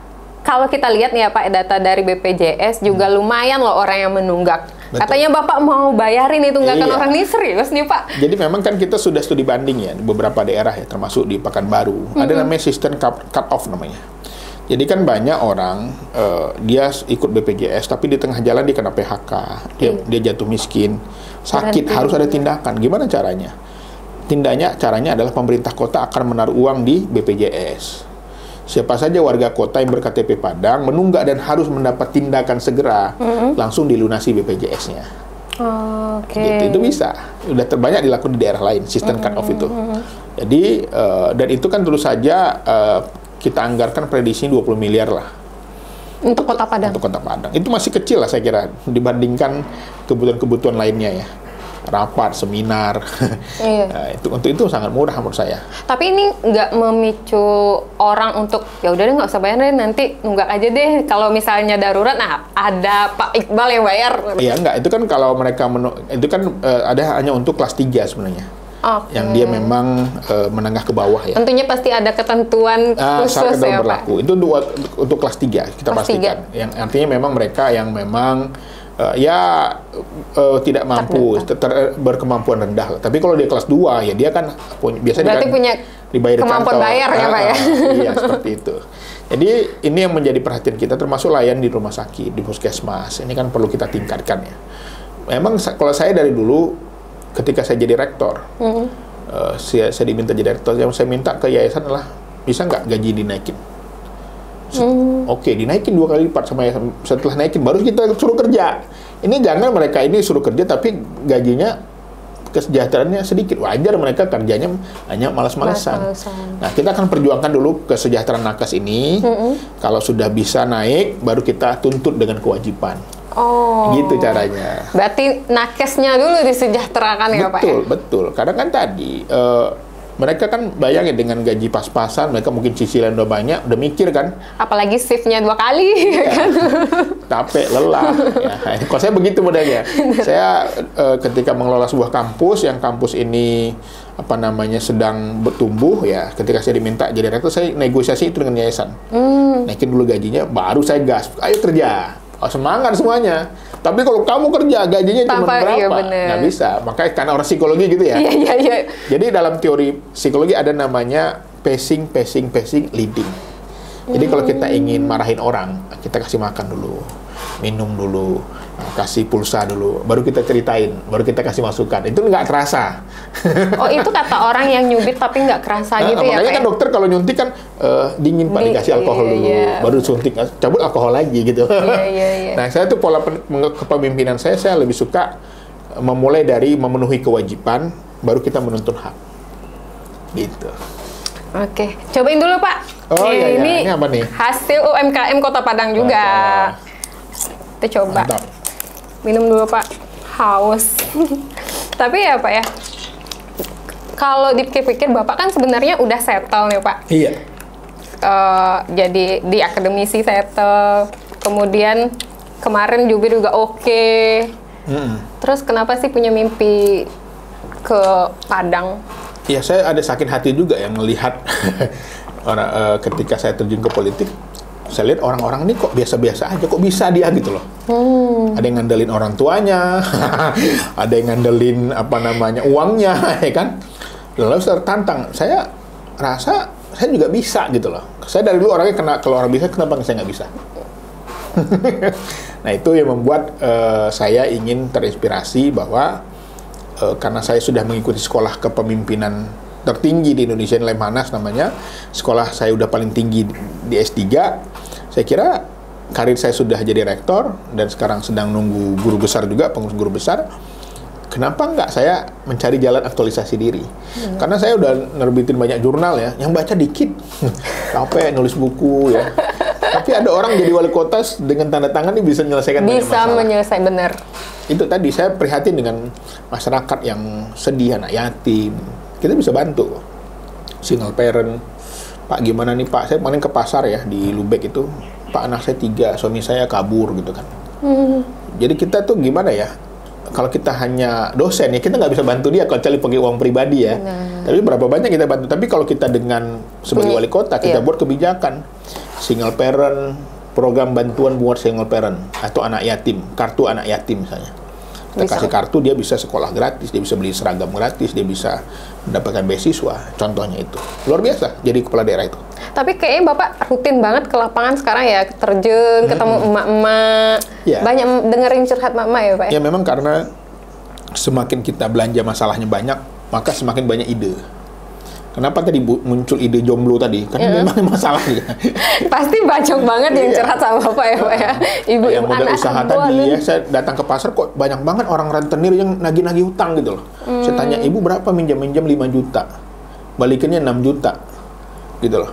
kalau kita lihat nih ya Pak, data dari BPJS juga lumayan loh orang yang menunggak. Betul. Katanya Bapak mau bayarin itu tunggakan orang ini, serius nih Pak? Jadi memang kan kita sudah studi banding ya di beberapa daerah ya, termasuk di Pekanbaru. Ada namanya sistem cut off namanya. Jadi kan banyak orang dia ikut BPJS tapi di tengah jalan dia kena PHK, dia jatuh miskin, sakit, harus ada tindakan. Gimana caranya? Caranya adalah pemerintah kota akan menaruh uang di BPJS. Siapa saja warga kota yang ber-KTP Padang menunggak dan harus mendapat tindakan segera, langsung dilunasi BPJS-nya. Gitu, itu bisa. Udah terbanyak dilakukan di daerah lain, sistem cut off itu. Jadi, dan itu kan tentu saja kita anggarkan prediksi 20 miliar lah. Untuk Kota Padang? Untuk Kota Padang. Itu masih kecil lah saya kira, dibandingkan kebutuhan-kebutuhan lainnya ya. Rapat, seminar, untuk itu sangat murah menurut saya. Tapi ini nggak memicu orang untuk ya udah deh nggak usah bayar deh, nanti nunggak aja deh. Kalau misalnya darurat, nah ada Pak Iqbal yang bayar. Iya enggak, itu kan kalau mereka itu kan ada hanya untuk kelas 3 sebenarnya. Yang dia memang menengah ke bawah ya. Tentunya pasti ada ketentuan khusus ya berlaku. Pak? Itu untuk kelas 3 kita kelas pastikan. 3. Yang artinya memang mereka yang memang tidak mampu, berkemampuan rendah. Tapi kalau dia kelas 2 ya dia kan biasanya berarti punya dibayar kemampuan bayar ya Pak ya. Iya seperti itu. Jadi ini yang menjadi perhatian kita, termasuk layan di rumah sakit, di puskesmas. Ini kan perlu kita tingkatkan ya. Memang kalau saya dari dulu ketika saya jadi rektor, saya diminta jadi rektor, yang saya minta ke yayasan adalah bisa nggak gaji dinaikin. Oke, dinaikin 2 kali lipat setelah naikin baru kita suruh kerja. Ini jangan mereka ini suruh kerja tapi gajinya kesejahteraannya sedikit. Wajar mereka kerjanya hanya malas-malasan. Nah, kita akan perjuangkan dulu kesejahteraan nakes ini. Kalau sudah bisa naik, baru kita tuntut dengan kewajiban. Gitu caranya. Berarti nakesnya dulu disejahterakan ya Pak? Betul. Karena kan tadi mereka kan bayangin dengan gaji pas-pasan, mereka mungkin cicilan udah banyak, udah mikir kan. Apalagi shiftnya 2 kali, kan? Capek, lelah. Ya. Kalau saya begitu modelnya. Saya ketika mengelola sebuah kampus, yang kampus ini sedang bertumbuh ya. Ketika saya diminta jadi rektor, saya negosiasi itu dengan yayasan. Naikin dulu gajinya, baru saya gas. Ayo kerja. Semangat semuanya. Tapi kalau kamu kerja gajinya cuma berapa? Nggak bisa. Makanya karena orang psikologi gitu ya. Iya. Jadi dalam teori psikologi ada namanya pacing, leading. Jadi kalau kita ingin marahin orang, kita kasih makan dulu, minum dulu, kasih pulsa dulu, baru kita ceritain, baru kita kasih masukan. Itu nggak kerasa. Itu kata orang yang nyubit tapi nggak kerasa gitu ya? Makanya kan dokter kalau nyuntik kan dingin Pak, dikasih alkohol dulu, baru suntik, cabut alkohol lagi gitu. Iya. Nah, saya tuh pola kepemimpinan saya lebih suka memulai dari memenuhi kewajiban, baru kita menuntun hak. Gitu. Oke, cobain dulu Pak. Ini apa nih? Hasil UMKM Kota Padang juga. Kita coba. Mantap. Minum dulu Pak. Haus. Tapi ya Pak ya, kalau dipikir-pikir Bapak kan sebenarnya udah settle nih Pak. Iya. Jadi di akademisi settle, kemudian kemarin juga oke. Terus kenapa sih punya mimpi ke Padang? Ya, saya ada sakit hati juga yang melihat ketika saya terjun ke politik, saya lihat orang-orang ini kok biasa-biasa aja, kok bisa dia gitu loh. Ada yang ngandelin orang tuanya, ada yang ngandelin uangnya, ya kan. Lalu saya tertantang, saya rasa saya juga bisa gitu loh. Saya dari dulu orangnya kalau orang bisa, kenapa saya nggak bisa? Nah, itu yang membuat saya ingin terinspirasi bahwa karena saya sudah mengikuti sekolah kepemimpinan tertinggi di Indonesia, Lemhanas namanya, sekolah saya udah paling tinggi di S3, saya kira karir saya sudah jadi rektor dan sekarang sedang nunggu guru besar juga, pengurus guru besar. Kenapa nggak saya mencari jalan aktualisasi diri? Karena saya udah nerbitin banyak jurnal ya, yang baca dikit, capek nulis buku ya. Tapi ada orang jadi wali kota dengan tanda tangan ini bisa menyelesaikan banyak masalah. Bisa menyelesaikan, benar. Itu tadi saya prihatin dengan masyarakat yang sedih, anak yatim. Kita bisa bantu. Single parent, Pak gimana nih Pak? Saya kemarin ke pasar ya di Lubek itu, Pak anak saya 3, suami saya kabur gitu kan. Jadi kita tuh gimana ya? Kalau kita hanya dosen ya kita nggak bisa bantu dia kalau cari pakai uang pribadi ya. Tapi berapa banyak kita bantu. Tapi kalau kita dengan sebagai wali kota kita buat kebijakan single parent, program bantuan buat single parent atau anak yatim, kartu anak yatim misalnya. Kita kasih kartu, dia bisa sekolah gratis, dia bisa beli seragam gratis, dia bisa mendapatkan beasiswa. Contohnya itu luar biasa jadi kepala daerah itu. Tapi kayaknya Bapak rutin banget ke lapangan sekarang ya, terjun, ketemu emak-emak, banyak dengerin curhat emak-emak ya Pak? Ya memang karena semakin kita belanja masalahnya banyak, maka semakin banyak ide. Kenapa tadi muncul ide jomblo tadi? Karena memang masalahnya. Pasti banyak banget yang curhat sama Bapak ya Pak ya? Ibu yang modal usaha tadi ya, saya datang ke pasar kok banyak banget orang rentenir yang nagih-nagih hutang gitu loh. Saya tanya, ibu berapa minjam 5 juta? Balikinnya 6 juta. Gitu loh.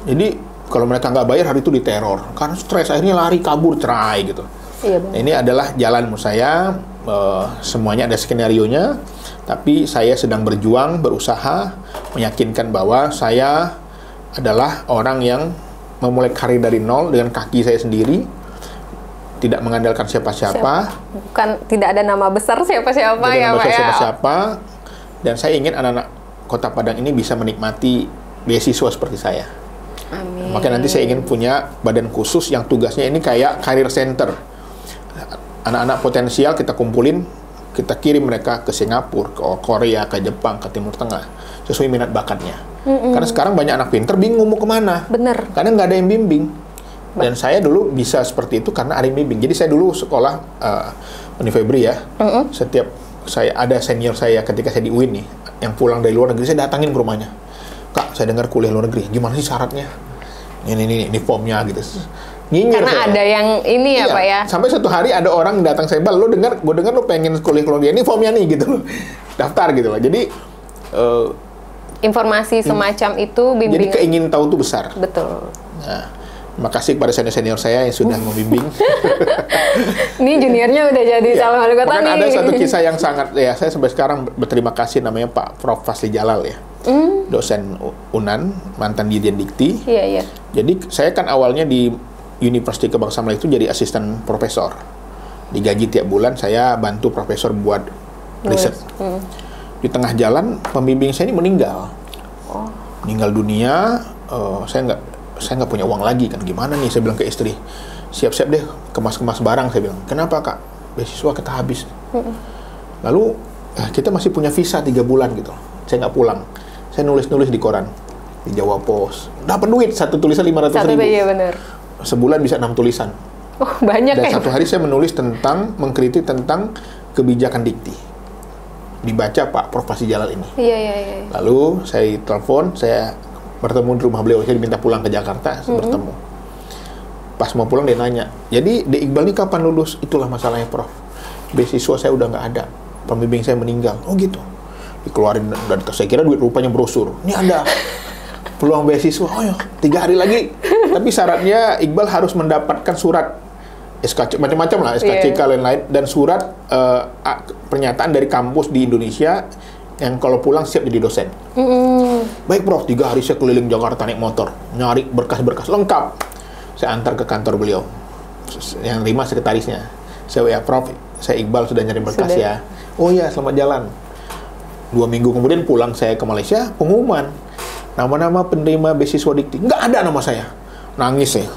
Jadi kalau mereka nggak bayar hari itu diteror karena stres, akhirnya lari kabur cerai gitu. Nah, ini adalah jalan menurut saya, semuanya ada skenarionya, tapi saya sedang berjuang, berusaha meyakinkan bahwa saya adalah orang yang memulai karir dari nol dengan kaki saya sendiri, tidak mengandalkan siapa-siapa, bukan tidak ada nama besar siapa-siapa ya Pak ya. Siapa-siapa, dan saya ingin anak-anak Kota Padang ini bisa menikmati beasiswa seperti saya. Amin. Makanya nanti saya ingin punya badan khusus yang tugasnya ini kayak career center. Anak-anak potensial kita kumpulin, kita kirim mereka ke Singapura, ke Korea, ke Jepang, ke Timur Tengah, sesuai minat bakatnya. Karena sekarang banyak anak pinter bingung mau kemana. Bener. Karena nggak ada yang bimbing. Dan saya dulu bisa seperti itu karena ada yang bimbing. Jadi saya dulu sekolah Unifebri ya. Setiap saya ada senior saya ketika saya di UIN nih, yang pulang dari luar negeri, saya datangin ke rumahnya. Kak, saya dengar kuliah luar negeri, gimana sih syaratnya? Ini formnya gitu. Nyinyir karena saya. Ada yang ini ya Pak ya. Sampai suatu hari ada orang datang saya, Bal, gue dengar lo pengen kuliah luar negeri, ini formnya nih gitu loh. Daftar gitu loh. Jadi informasi semacam itu bimbing. Jadi keingin tahu itu besar. Betul. Nah, terima kasih kepada senior saya yang sudah membimbing. Ini juniornya udah jadi calon wali kota nih. Ada satu kisah yang sangat, ya saya sampai sekarang berterima kasih, namanya Pak Prof. Fasli Jalal ya. Dosen UNAN, mantan Dirjen Dikti. Iya. Jadi saya kan awalnya di Universitas Kebangsaan Melayu itu jadi asisten profesor. Digaji tiap bulan, saya bantu profesor buat riset. Di tengah jalan, pembimbing saya ini meninggal. Meninggal dunia, saya nggak punya uang lagi kan. Gimana nih, saya bilang ke istri, siap-siap deh kemas-kemas barang, saya bilang. Kenapa Kak? Beasiswa kita habis. Lalu kita masih punya visa 3 bulan gitu. Saya nggak pulang. Saya nulis-nulis di koran, di Jawa Pos. Dapat duit, satu tulisan 500.000. Iya benar. Sebulan bisa 6 tulisan. Oh, banyak. Dan satu hari saya menulis mengkritik tentang kebijakan dikti. Dibaca Pak Prof. Fasli Jalal ini. Iya. Lalu saya telepon, saya bertemu di rumah beliau, saya diminta pulang ke Jakarta, bertemu. Pas mau pulang dia nanya, jadi Dek Iqbal ini kapan lulus? Itulah masalahnya Prof. Beasiswa saya udah nggak ada, pembimbing saya meninggal. Oh gitu. Dikeluarin dari tas, saya kira duit, rupanya brosur. Ini ada peluang beasiswa. Oh ya, 3 hari lagi. Tapi syaratnya Iqbal harus mendapatkan surat SKC, macam-macam lah, SKCK lain-lain, dan surat pernyataan dari kampus di Indonesia yang kalau pulang siap jadi dosen. Baik Prof, 3 hari saya keliling Jakarta naik motor, nyari berkas-berkas lengkap. Saya antar ke kantor beliau. Yang 5 sekretarisnya. Saya WA, Prof, saya Iqbal sudah nyari berkas ya. Oh iya, selamat jalan. 2 minggu kemudian pulang saya ke Malaysia, pengumuman. Nama-nama penerima beasiswa dikti. Nggak ada nama saya. Nangis ya.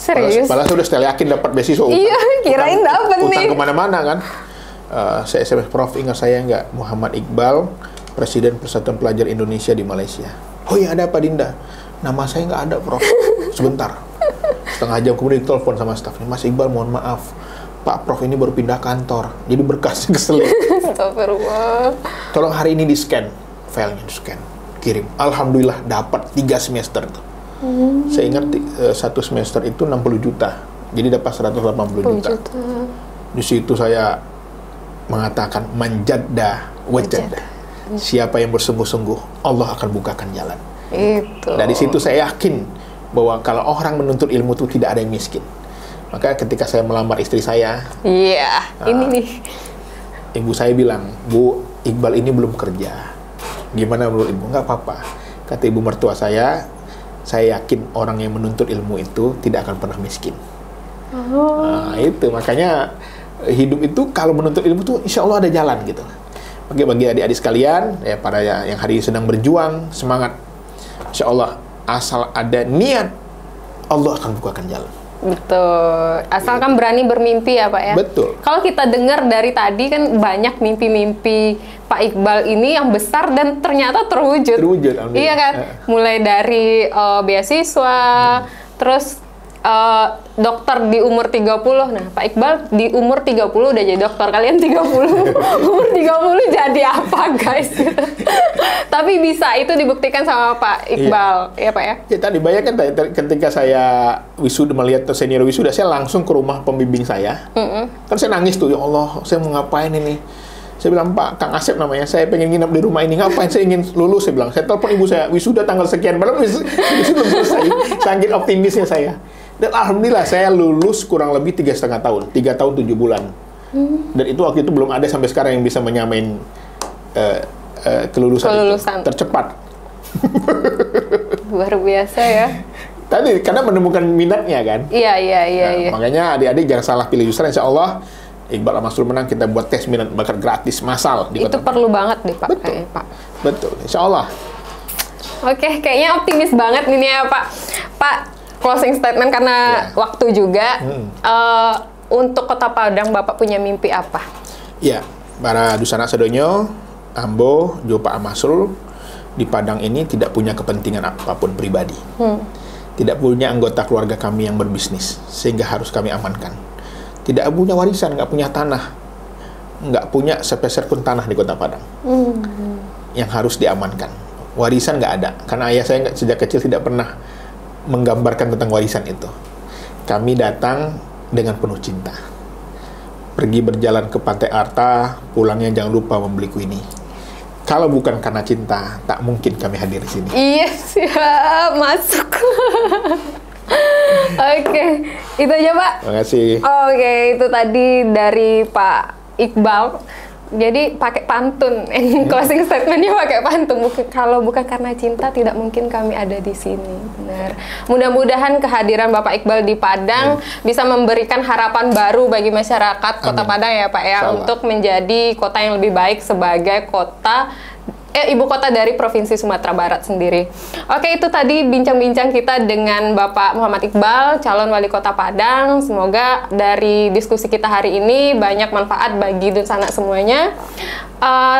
Serius? Padahal saya udah setelah yakin dapat beasiswa. Iya, kirain dapat nih. Utang kemana-mana kan. Saya SMS, Prof, ingat saya nggak? Muhammad Iqbal, Presiden Persatuan Pelajar Indonesia di Malaysia. Oh iya, ada apa Dinda? Nama saya nggak ada, Prof. Sebentar. setengah jam kemudian ditelepon sama stafnya, Mas Iqbal mohon maaf, Pak Prof ini baru pindah kantor, jadi berkasnya keselip. Astagfirullah. Tolong hari ini di-scan, filenya di-scan, kirim. Alhamdulillah dapat 3 semester tuh. Saya ingat satu semester itu 60 juta, jadi dapat 180 juta. Di situ saya mengatakan manjadda wajadda. Siapa yang bersungguh-sungguh, Allah akan bukakan jalan. Itu. Dari situ saya yakin bahwa kalau orang menuntut ilmu itu tidak ada yang miskin. Maka ketika saya melamar istri saya, ini nih. Ibu saya bilang, Bu, Iqbal ini belum kerja. Gimana menurut Ibu? Nggak apa-apa. Kata ibu mertua saya yakin orang yang menuntut ilmu itu tidak akan pernah miskin. Nah, itu makanya hidup itu kalau menuntut ilmu itu insya Allah ada jalan gitu. Bagi adik-adik sekalian, ya para yang hari ini sedang berjuang, semangat. Insya Allah, asal ada niat, Allah akan bukakan jalan. Betul. Asalkan berani bermimpi ya Pak ya. Betul. Kalau kita dengar dari tadi kan banyak mimpi-mimpi Pak Iqbal ini yang besar dan ternyata terwujud. Terwujud, alhamdulillah. Iya kan? Mulai dari beasiswa, terus dokter di umur 30. Nah, Pak Iqbal di umur 30 udah jadi dokter. Kalian 30. Umur 30 jadi apa, guys? Tapi bisa, itu dibuktikan sama Pak Iqbal. Iya, Pak ya? Ya tadi bayangkan ketika saya wisuda, melihat senior wisuda, saya langsung ke rumah pembimbing saya. Kan saya nangis tuh, ya Allah, saya mau ngapain ini? Saya bilang, Pak, Kang Asep namanya, saya pengen nginep di rumah ini. Ngapain? Saya ingin lulus, saya bilang. Saya telepon ibu saya, wisuda tanggal sekian. Padahal wisuda belum selesai. Saking optimisnya saya. Dan alhamdulillah saya lulus kurang lebih 3,5 tahun, 3 tahun 7 bulan. Dan itu waktu itu belum ada sampai sekarang yang bisa menyamain kelulusan itu tercepat. Luar biasa ya. Tadi karena menemukan minatnya kan. Iya. Makanya adik-adik jangan salah pilih jurusan. Insya Allah Iqbal Al-Masrur menang, kita buat tes minat bakat gratis massal di Itu Kota perlu banget deh Pak. Betul. Pak. Betul. Insya Allah. Oke, kayaknya optimis banget ini ya Pak. Pak, closing statement karena waktu juga. Untuk Kota Padang, Bapak punya mimpi apa? Ya, para Dusan Sadonyo, Ambo, Jopa Al-Masrur di Padang ini tidak punya kepentingan apapun pribadi. Tidak punya anggota keluarga kami yang berbisnis, sehingga harus kami amankan. Tidak punya warisan, nggak punya tanah. Nggak punya sepeser pun tanah di Kota Padang. Yang harus diamankan. Warisan nggak ada, karena ayah saya sejak kecil tidak pernah menggambarkan tentang warisan itu. Kami datang dengan penuh cinta. Pergi berjalan ke Pantai Arta, pulangnya jangan lupa membeli kuini. Kalau bukan karena cinta, tak mungkin kami hadir di sini. Iya, siap, masuk. Oke, itu aja Pak. Terima kasih. Oke, itu tadi dari Pak Iqbal. Jadi pakai pantun, closing statementnya pakai pantun. Kalau bukan karena cinta, tidak mungkin kami ada di sini. Benar. Mudah-mudahan kehadiran Bapak Iqbal di Padang bisa memberikan harapan baru bagi masyarakat Kota Padang ya Pak ya, untuk menjadi kota yang lebih baik sebagai ibu kota dari Provinsi Sumatera Barat sendiri. Oke, itu tadi bincang-bincang kita dengan Bapak Muhammad Iqbal, calon wali kota Padang. Semoga dari diskusi kita hari ini banyak manfaat bagi Dunsana semuanya.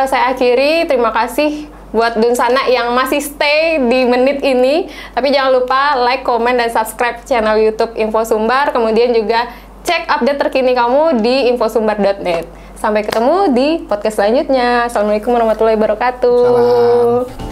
Saya akhiri, terima kasih buat Dunsana yang masih stay di menit ini. Tapi jangan lupa like, komen, dan subscribe channel YouTube Info Sumbar. Kemudian juga cek update terkini kamu di infosumbar.net. Sampai ketemu di podcast selanjutnya. Assalamualaikum warahmatullahi wabarakatuh. Salam.